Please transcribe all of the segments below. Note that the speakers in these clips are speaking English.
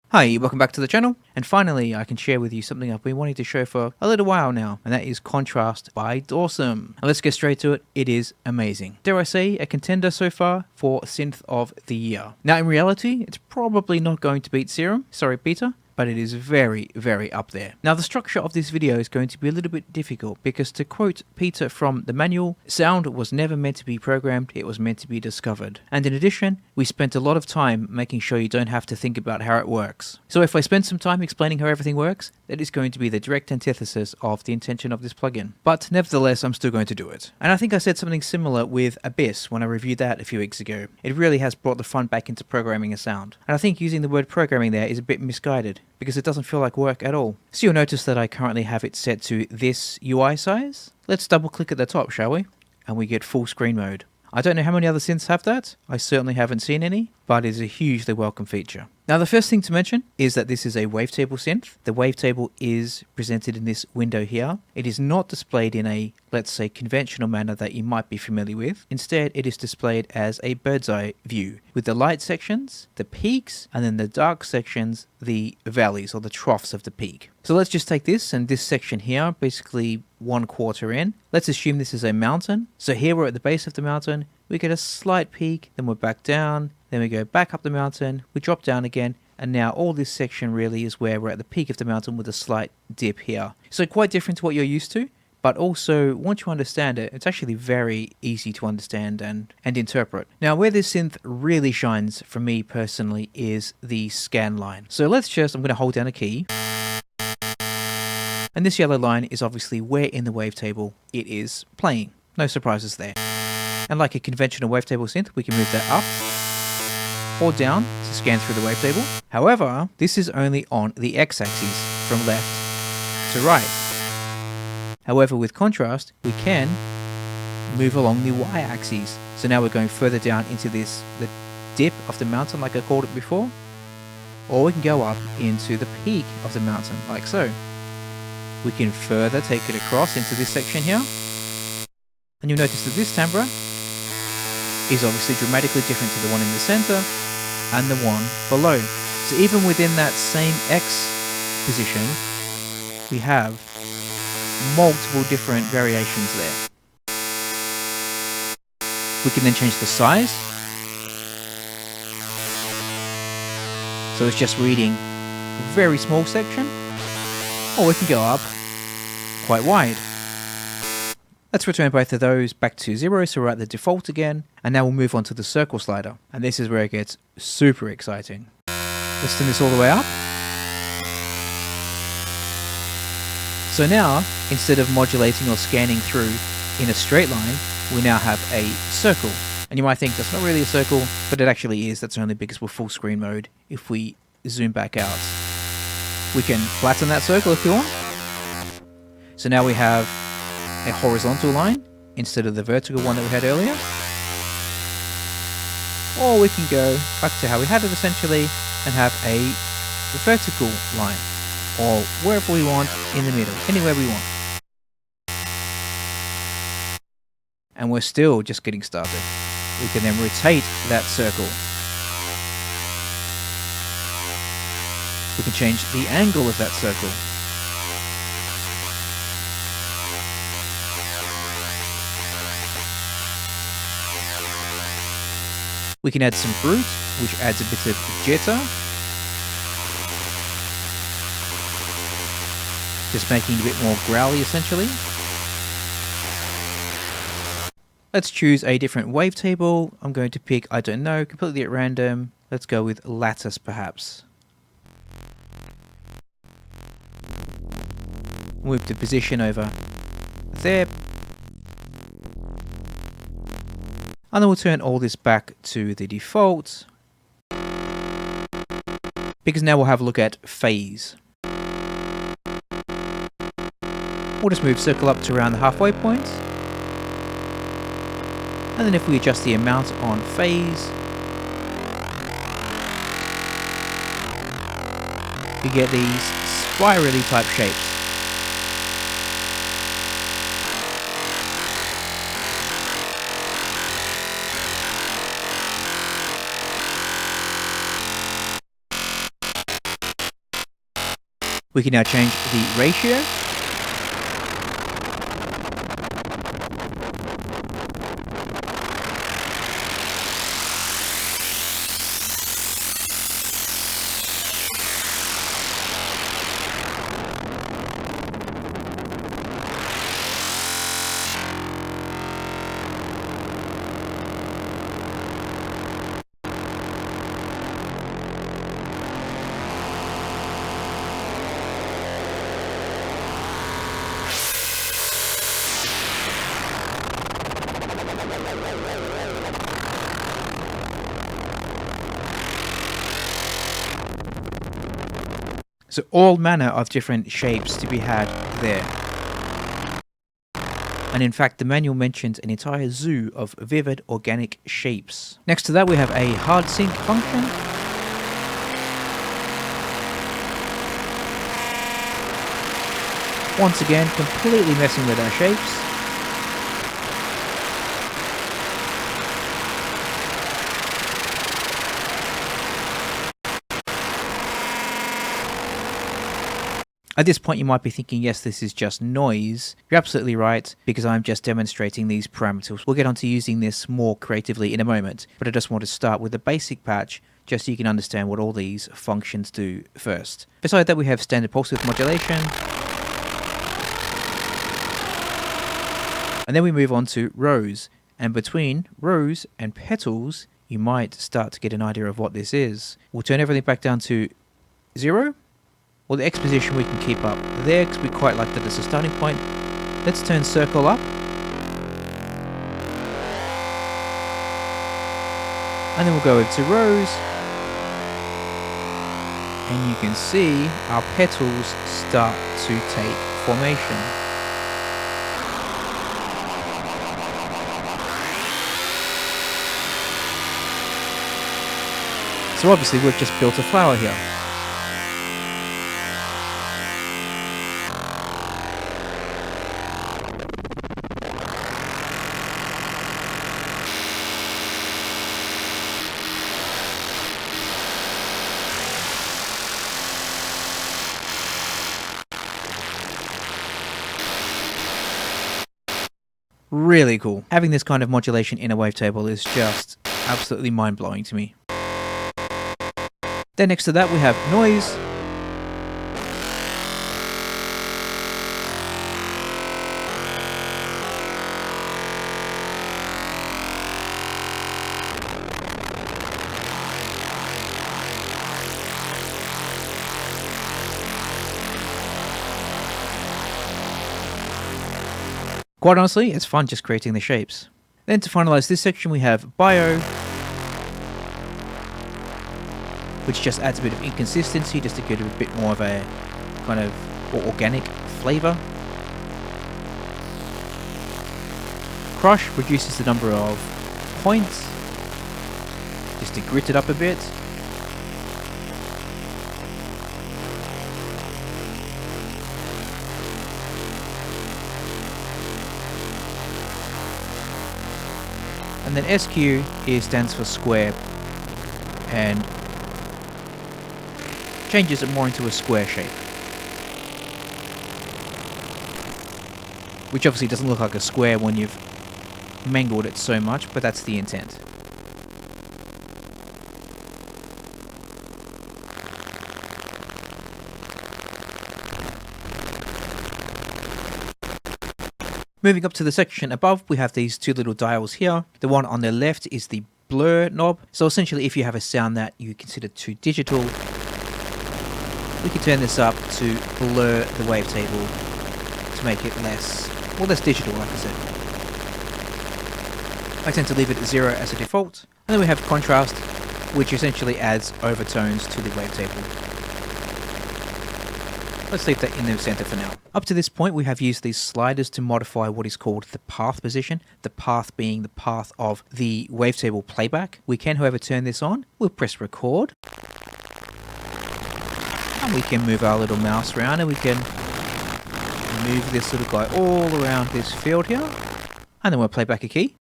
Hi, welcome back to the channel, and finally I can share with you something I've been wanting to show for a little while now, and that is Contrast by Dawesome. And let's get straight to it. It is amazing. Dare I say, a contender so far for Synth of the Year. Now in reality, it's probably not going to beat Serum, sorry Peter, but it is very, very up there. Now the structure of this video is going to be a little bit difficult because, to quote Peter from the manual, sound was never meant to be programmed, it was meant to be discovered. And in addition, we spent a lot of time making sure you don't have to think about how it works. So if I spend some time explaining how everything works, that is going to be the direct antithesis of the intention of this plugin. But nevertheless, I'm still going to do it. And I think I said something similar with Abyss when I reviewed that a few weeks ago. It really has brought the fun back into programming a sound. And I think using the word programming there is a bit misguided, because it doesn't feel like work at all. So you'll notice that I currently have it set to this UI size. Let's double click at the top, shall we? And we get full screen mode. I don't know how many other synths have that. I certainly haven't seen any, but it is a hugely welcome feature. Now the first thing to mention is that this is a wavetable synth. The wavetable is presented in this window here. It is not displayed in a, let's say, conventional manner that you might be familiar with. Instead, it is displayed as a bird's eye view, with the light sections, the peaks, and then the dark sections, the valleys or the troughs of the peak. So let's just take this and this section here, basically 1/4 in. Let's assume this is a mountain. So here we're at the base of the mountain. We get a slight peak, then we're back down, then we go back up the mountain, we drop down again, and now all this section really is where we're at the peak of the mountain with a slight dip here. So quite different to what you're used to, but also once you understand it, it's actually very easy to understand and interpret. Now where this synth really shines for me personally is the scan line. So I'm going to hold down a key, and this yellow line is obviously where in the wavetable it is playing. No surprises there. And like a conventional wavetable synth, we can move that up or down to scan through the wavetable. However, this is only on the x-axis from left to right. However, with Contrast, we can move along the y-axis. So now we're going further down into the dip of the mountain like I called it before, or we can go up into the peak of the mountain like so. We can further take it across into this section here, and you'll notice that this timbre is obviously dramatically different to the one in the center and the one below. So even within that same X position, we have multiple different variations there. We can then change the size. So it's just reading a very small section, or we can go up quite wide. Let's return both of those back to 0, so we're at the default again, and now we'll move on to the circle slider. And this is where it gets super exciting. Let's turn this all the way up. So now, instead of modulating or scanning through in a straight line, we now have a circle. And you might think that's not really a circle, but it actually is. That's only because we're full screen mode. If we zoom back out, we can flatten that circle if we want. So now we have a horizontal line instead of the vertical one that we had earlier. Or we can go back to how we had it essentially and have a vertical line, or wherever we want in the middle, anywhere we want. And we're still just getting started. We can then rotate that circle. We can change the angle of that circle. We can add some brute, which adds a bit of jitter, just making it a bit more growly essentially. Let's choose a different wavetable. I'm going to pick, I don't know, completely at random. Let's go with lattice perhaps. Move the position over there. And then we'll turn all this back to the default, because now we'll have a look at phase. We'll just move circle up to around the halfway point. And then if we adjust the amount on phase, we get these spirally type shapes. We can now change the ratio. So all manner of different shapes to be had there. And in fact, the manual mentions an entire zoo of vivid organic shapes. Next to that, we have a hard sync function. Once again, completely messing with our shapes. At this point you might be thinking, yes, this is just noise. You're absolutely right, because I'm just demonstrating these parameters. We'll get onto using this more creatively in a moment, but I just want to start with the basic patch, just so you can understand what all these functions do first. Beside that, we have standard pulse width modulation. And then we move on to rows. And between rows and petals, you might start to get an idea of what this is. We'll turn everything back down to 0. Well, the X position we can keep up there because we quite like that as a starting point. Let's turn circle up. And then we'll go over to rows. And you can see our petals start to take formation. So obviously we've just built a flower here. Really cool. Having this kind of modulation in a wavetable is just absolutely mind-blowing to me. Then next to that we have noise. Quite honestly, it's fun just creating the shapes. Then to finalize this section we have bio, which just adds a bit of inconsistency just to give it a bit more of a kind of organic flavor. Crush reduces the number of points, just to grit it up a bit. And then SQ stands for square and changes it more into a square shape. Which obviously doesn't look like a square when you've mangled it so much, but that's the intent. Moving up to the section above, we have these two little dials here. The one on the left is the blur knob. So essentially, if you have a sound that you consider too digital, we can turn this up to blur the wavetable to make it less digital, like I said. I tend to leave it at 0 as a default. And then we have contrast, which essentially adds overtones to the wavetable. Let's leave that in the center for now. Up to this point, we have used these sliders to modify what is called the path position, the path being the path of the wavetable playback. We can, however, turn this on. We'll press record. And we can move our little mouse around and we can move this little guy all around this field here. And then we'll play back a key.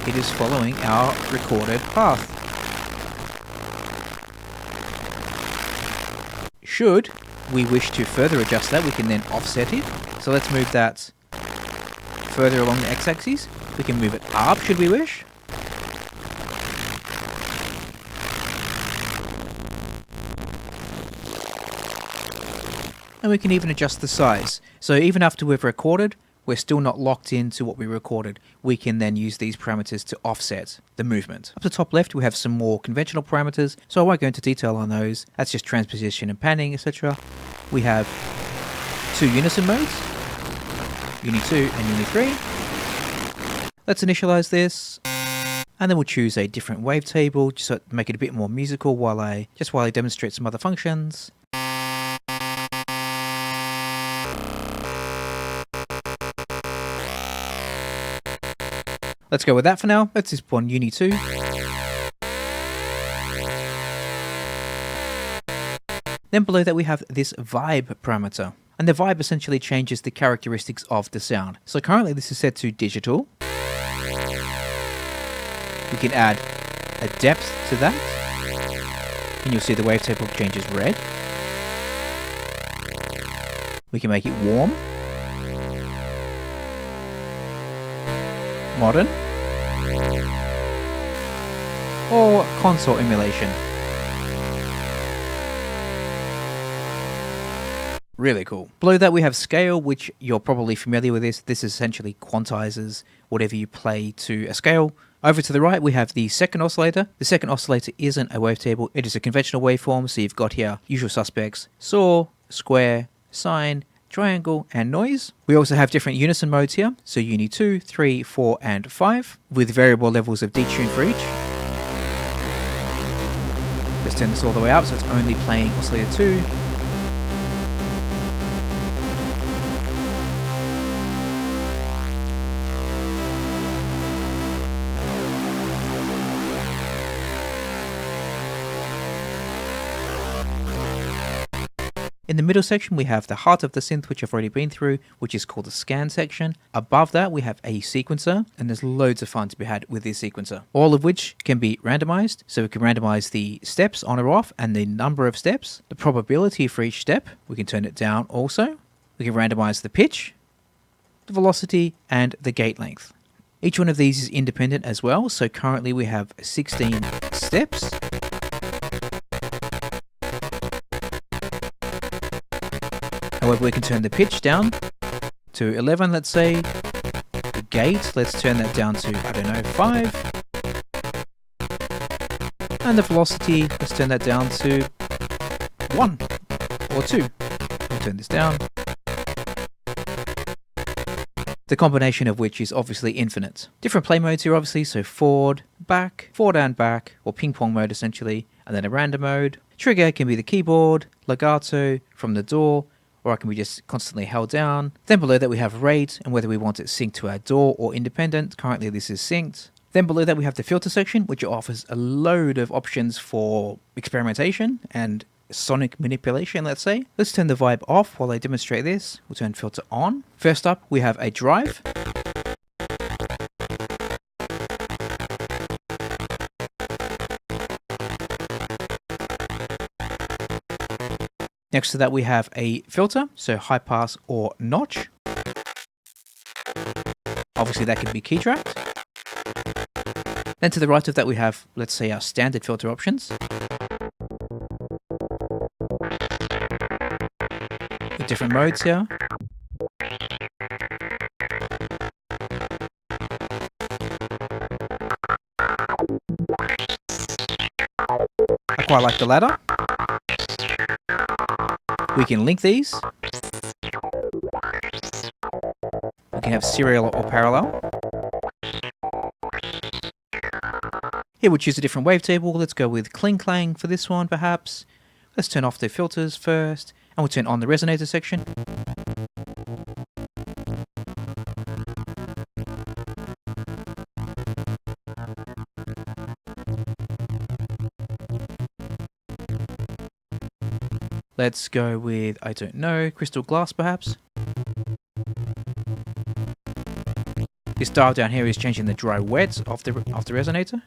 It is following our recorded path. Should we wish to further adjust that, we can then offset it. So let's move that further along the x-axis. We can move it up should we wish. And we can even adjust the size. So even after we've recorded, we're still not locked into what we recorded. We can then use these parameters to offset the movement. Up the top left, we have some more conventional parameters, so I won't go into detail on those. That's just transposition and panning, etc. We have two unison modes, Uni 2 and Uni 3. Let's initialize this, and then we'll choose a different wavetable, just to make it a bit more musical while I demonstrate some other functions. Let's go with that for now. Let's just put on Uni 2. Then below that we have this vibe parameter. And the vibe essentially changes the characteristics of the sound. So currently this is set to digital. We can add a depth to that. And you'll see the wavetable changes red. We can make it warm. Modern, or console emulation. Really cool. Below that we have scale, which you're probably familiar with this. This essentially quantizes whatever you play to a scale. Over to the right we have the second oscillator. The second oscillator isn't a wavetable, it is a conventional waveform, so you've got here usual suspects: saw, square, sine, triangle, and noise. We also have different unison modes here, so Uni 2, 3, 4, and 5, with variable levels of detune for each. Let's turn this all the way up so it's only playing oscillator 2. In the middle section we have the heart of the synth, which I've already been through, which is called the scan section. Above that we have a sequencer, and there's loads of fun to be had with this sequencer, all of which can be randomized. So we can randomize the steps on or off and the number of steps, the probability for each step. We can turn it down also. We can randomize the pitch, the velocity, and the gate length. Each one of these is independent as well, so currently we have 16 steps. However, we can turn the pitch down to 11, let's say. The gate, let's turn that down to, I don't know, 5. And the velocity, let's turn that down to 1 or 2. We'll turn this down. The combination of which is obviously infinite. Different play modes here obviously, so forward and back, or ping pong mode essentially, and then a random mode. Trigger can be the keyboard, legato from the DAW, or it can be just constantly held down. Then below that we have rate, and whether we want it synced to our DAW or independent. Currently this is synced. Then below that we have the filter section, which offers a load of options for experimentation and sonic manipulation, let's say. Let's turn the vibe off while I demonstrate this. We'll turn filter on. First up we have a drive. Next to that we have a filter, so high pass or notch. Obviously that can be key tracked. Then to the right of that we have, let's say, our standard filter options. With different modes here. I quite like the ladder. We can link these. We can have serial or parallel. Here we'll choose a different wavetable. Let's go with Kling Klang for this one perhaps. Let's turn off the filters first, and we'll turn on the resonator section. Let's go with, I don't know, crystal glass perhaps. This dial down here is changing the dry wet of the resonator.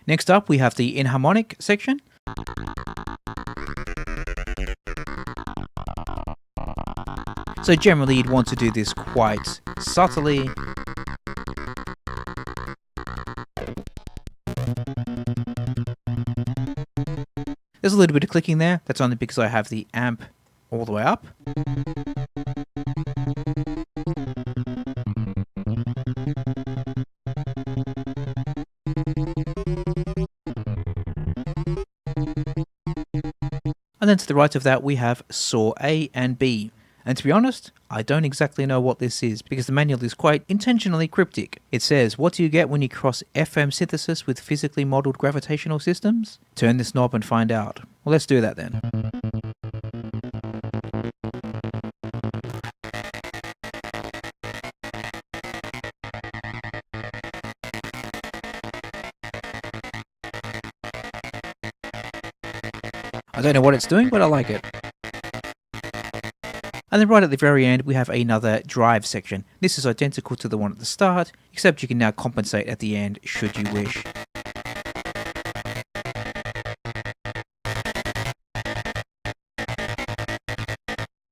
Next up, we have the enharmonic section. So generally you'd want to do this quite subtly. There's a little bit of clicking there. That's only because I have the amp all the way up. And then to the right of that we have saw A and B. And to be honest, I don't exactly know what this is because the manual is quite intentionally cryptic. It says, what do you get when you cross FM synthesis with physically modeled gravitational systems? Turn this knob and find out. Well, let's do that then. I don't know what it's doing, but I like it. And then right at the very end, we have another drive section. This is identical to the one at the start, except you can now compensate at the end should you wish.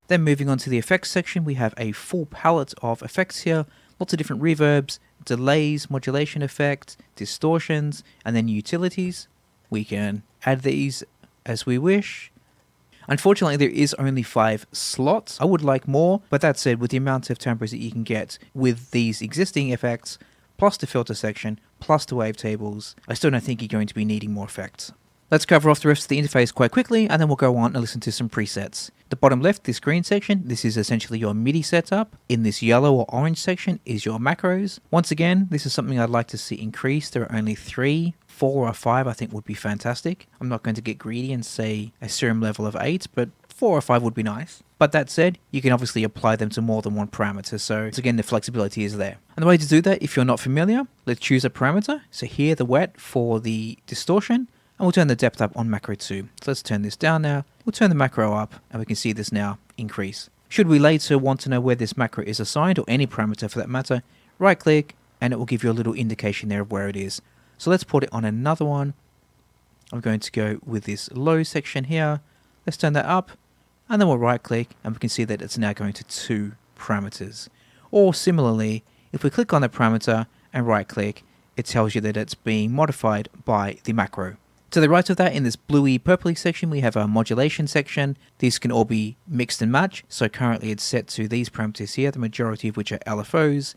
Then moving on to the effects section, we have a full palette of effects here. Lots of different reverbs, delays, modulation effects, distortions, and then utilities. We can add these as we wish. Unfortunately, there is only 5 slots. I would like more, but that said, with the amount of timbres that you can get with these existing effects, plus the filter section, plus the wavetables, I still don't think you're going to be needing more effects. Let's cover off the rest of the interface quite quickly, and then we'll go on and listen to some presets. The bottom left, this green section, this is essentially your MIDI setup. In this yellow or orange section is your macros. Once again, this is something I'd like to see increased. There are only 3. 4 or 5 I think would be fantastic. I'm not going to get greedy and say a serum level of 8, but 4 or 5 would be nice. But that said, you can obviously apply them to more than one parameter, so again the flexibility is there. And the way to do that, if you're not familiar, let's choose a parameter. So here the wet for the distortion, and we'll turn the depth up on macro 2. So let's turn this down now, we'll turn the macro up, and we can see this now increase. Should we later want to know where this macro is assigned, or any parameter for that matter, right click, and it will give you a little indication there of where it is. So let's put it on another one. I'm going to go with this low section here. Let's turn that up, and then we'll right click, and we can see that it's now going to 2 parameters. Or similarly, if we click on the parameter and right click, it tells you that it's being modified by the macro. To the right of that, in this bluey purpley section, we have a modulation section. These can all be mixed and match. So currently it's set to these parameters here, the majority of which are LFOs.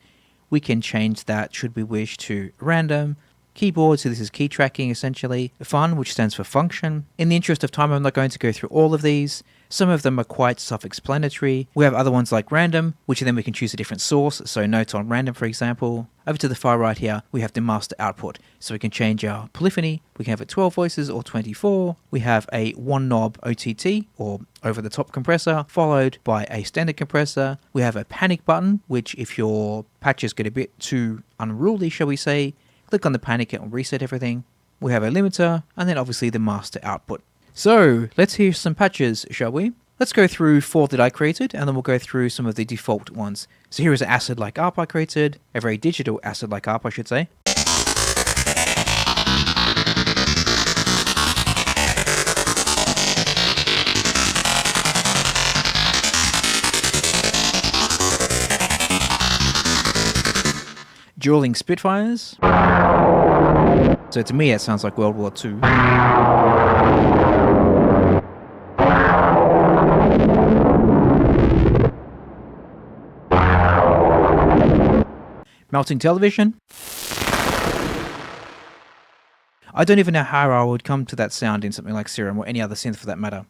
We can change that should we wish to random. Keyboard, so this is key tracking essentially. Fun, which stands for function. In the interest of time, I'm not going to go through all of these. Some of them are quite self-explanatory. We have other ones like random, which then we can choose a different source, so notes on random for example. Over to the far right here, we have the master output, so we can change our polyphony. We can have it 12 voices or 24. We have a 1 knob OTT, or over the top compressor, followed by a standard compressor. We have a panic button, which if your patches get a bit too unruly, shall we say, click on the panic, it will reset everything. We have a limiter, and then obviously the master output. So let's hear some patches, shall we? Let's go through 4 that I created, and then we'll go through some of the default ones. So here is an acid-like ARP I created, a very digital acid-like ARP I should say. Dueling Spitfires. So to me, it sounds like World War II. Melting Television. I don't even know how I would come to that sound in something like Serum or any other synth for that matter.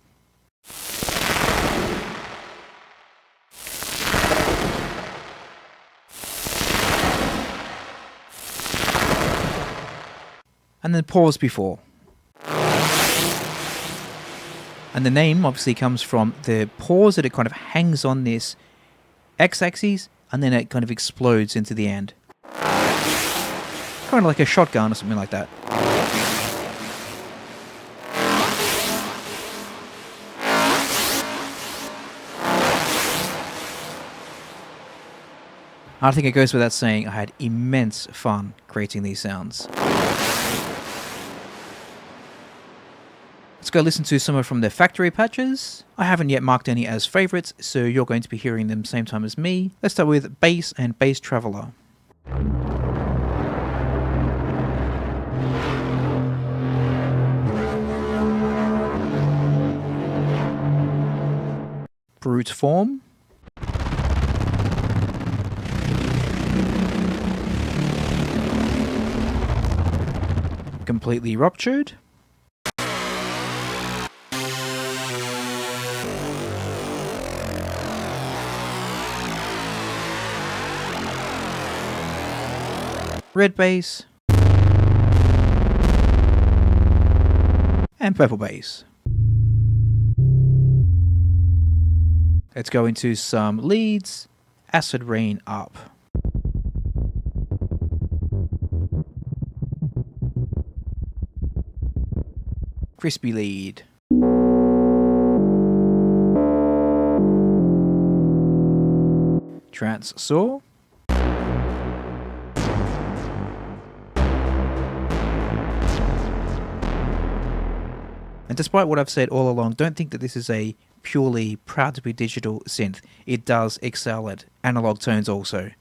And then pause before. And the name obviously comes from the pause that it kind of hangs on this x-axis, and then it kind of explodes into the end. Kind of like a shotgun or something like that. I think it goes without saying I had immense fun creating these sounds. Let's go listen to some from their factory patches. I haven't yet marked any as favorites, so you're going to be hearing them same time as me. Let's start with Bass and Bass Traveler. Brute Form. Completely Ruptured. Red Bass. And Purple Bass. Let's go into some leads. Acid Rain Up. Crispy lead. Trance Saw. And despite what I've said all along, don't think that this is a purely proud to be digital synth. It does excel at analog tones also.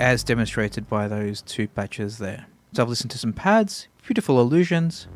As demonstrated by those two patches there. So I've listened to some pads, beautiful illusions.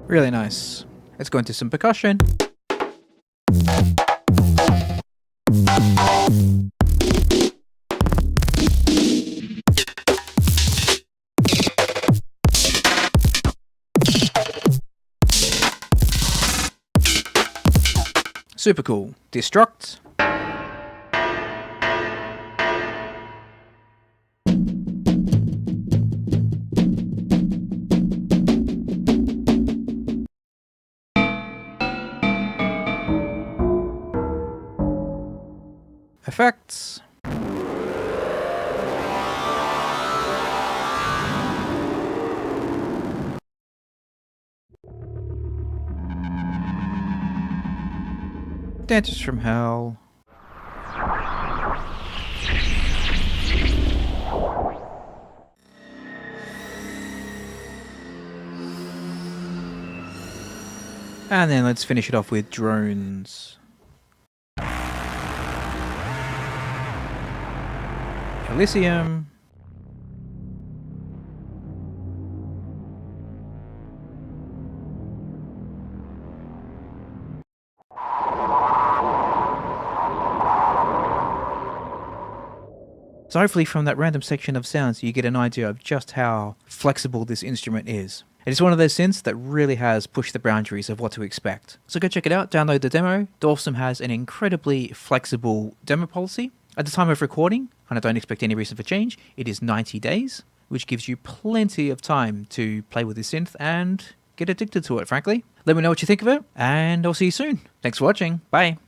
Really nice. Let's go into some percussion. Super cool. Destruct. Effects. Dancers from Hell. And then let's finish it off with drones. Elysium. So hopefully from that random section of sounds you get an idea of just how flexible this instrument is. It is one of those synths that really has pushed the boundaries of what to expect. So go check it out, download the demo. Dawesome has an incredibly flexible demo policy. At the time of recording, and I don't expect any reason for change, it is 90 days, which gives you plenty of time to play with this synth and get addicted to it, frankly. Let me know what you think of it, and I'll see you soon. Thanks for watching. Bye.